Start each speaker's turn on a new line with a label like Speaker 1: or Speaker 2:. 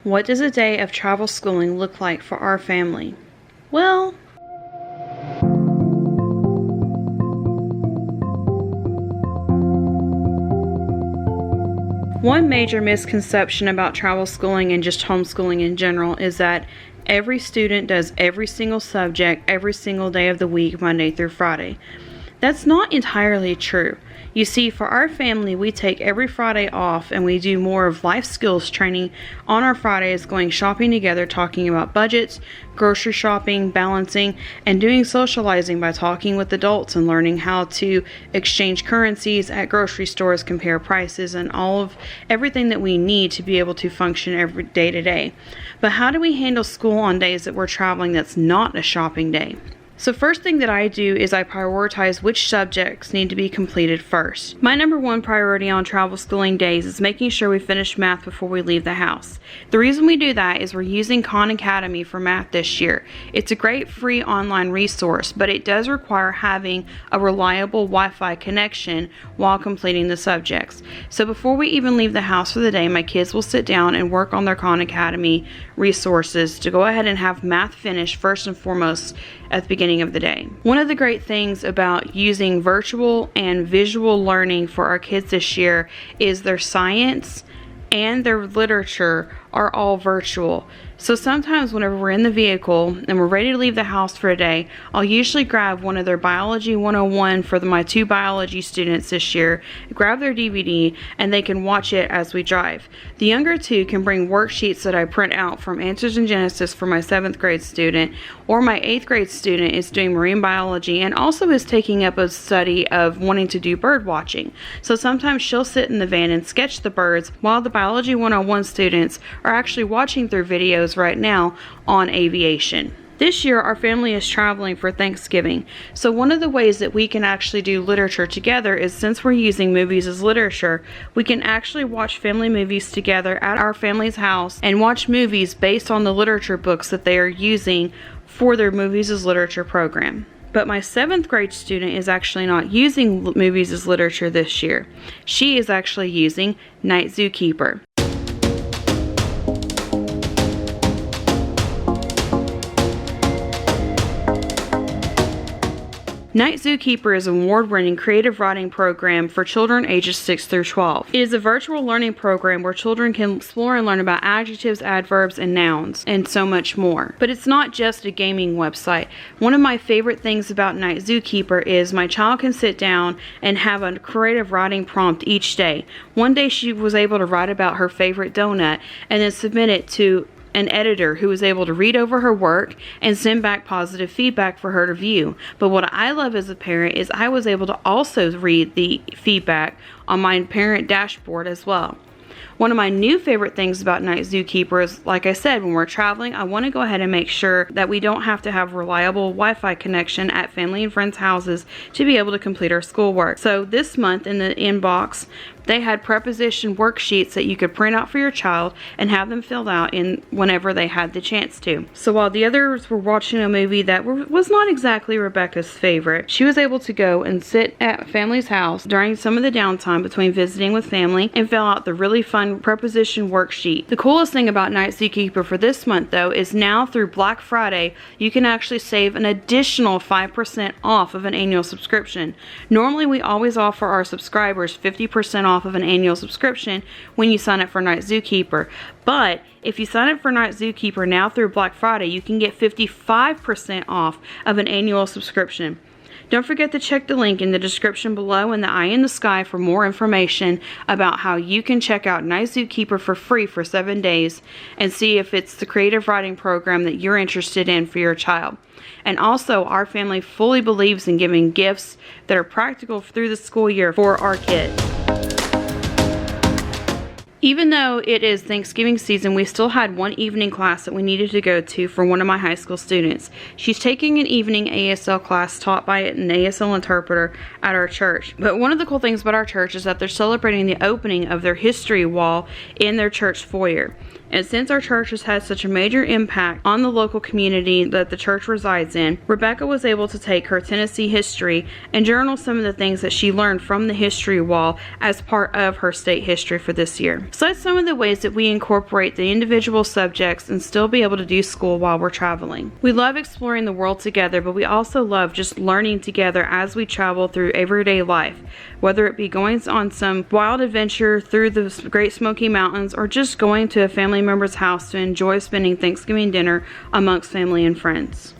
Speaker 1: What does a day of travel schooling look like for our family? Well, one major misconception about travel schooling and just homeschooling in general is that every student does every single subject every single day of the week, Monday through Friday. That's not entirely true. You see, for our family, we take every Friday off and we do more of life skills training on our Fridays, going shopping together, talking about budgets, grocery shopping, balancing, and doing socializing by talking with adults and learning how to exchange currencies at grocery stores, compare prices, and everything that we need to be able to function every day to day. But how do we handle school on days that we're traveling that's not a shopping day? So first thing that I do is I prioritize which subjects need to be completed first. My number one priority on travel schooling days is making sure we finish math before we leave the house. The reason we do that is we're using Khan Academy for math this year. It's a great free online resource, but it does require having a reliable Wi-Fi connection while completing the subjects. So before we even leave the house for the day, my kids will sit down and work on their Khan Academy resources to go ahead and have math finished first and foremost at the beginning of the day. One of the great things about using virtual and visual learning for our kids this year is their science and their literature are all virtual. So sometimes whenever we're in the vehicle and we're ready to leave the house for a day, I'll usually grab one of their Biology 101 for my 2 biology students this year, grab their DVD, and they can watch it as we drive. The younger 2 can bring worksheets that I print out from Answers in Genesis for my 7th grade student, or my 8th grade student is doing marine biology and also is taking up a study of wanting to do bird watching. So sometimes she'll sit in the van and sketch the birds while the Biology 101 students are actually watching through videos right now on aviation. This year our family is traveling for Thanksgiving, so one of the ways that we can actually do literature together is, since we're using movies as literature, we can actually watch family movies together at our family's house and watch movies based on the literature books that they are using for their movies as literature program. But my 7th grade student is actually not using movies as literature this year. She is actually using Night Zookeeper. Night Zookeeper is an award-winning creative writing program for children ages 6 through 12. It is a virtual learning program where children can explore and learn about adjectives, adverbs, and nouns, and so much more. But it's not just a gaming website. One of my favorite things about Night Zookeeper is my child can sit down and have a creative writing prompt each day. One day she was able to write about her favorite donut and then submit it to an editor who was able to read over her work and send back positive feedback for her to view. But what I love as a parent is I was able to also read the feedback on my parent dashboard as well. One of my new favorite things about Night Zookeeper is, like I said, when we're traveling, I want to go ahead and make sure that we don't have to have reliable Wi-Fi connection at family and friends' houses to be able to complete our schoolwork. So this month in the inbox, they had preposition worksheets that you could print out for your child and have them filled out in whenever they had the chance to. So while the others were watching a movie that was not exactly Rebecca's favorite, she was able to go and sit at family's house during some of the downtime between visiting with family and fill out the really fun preposition worksheet. The coolest thing about Night Zookeeper for this month, though, is now through Black Friday, you can actually save an additional 5% off of an annual subscription. Normally, we always offer our subscribers 50% off of an annual subscription when you sign up for Night Zookeeper. But if you sign up for Night Zookeeper now through Black Friday, you can get 55% off of an annual subscription. Don't forget to check the link in the description below and the eye in the sky for more information about how you can check out Night Zookeeper for free for 7 days and see if it's the creative writing program that you're interested in for your child. And also, our family fully believes in giving gifts that are practical through the school year for our kids. Even though it is Thanksgiving season, we still had one evening class that we needed to go to for one of my high school students. She's taking an evening ASL class taught by an ASL interpreter at our church. But one of the cool things about our church is that they're celebrating the opening of their history wall in their church foyer. And since our church has had such a major impact on the local community that the church resides in, Rebecca was able to take her Tennessee history and journal some of the things that she learned from the history wall as part of her state history for this year. So that's some of the ways that we incorporate the individual subjects and still be able to do school while we're traveling. We love exploring the world together, but we also love just learning together as we travel through everyday life, whether it be going on some wild adventure through the Great Smoky Mountains or just going to a family member's house to enjoy spending Thanksgiving dinner amongst family and friends.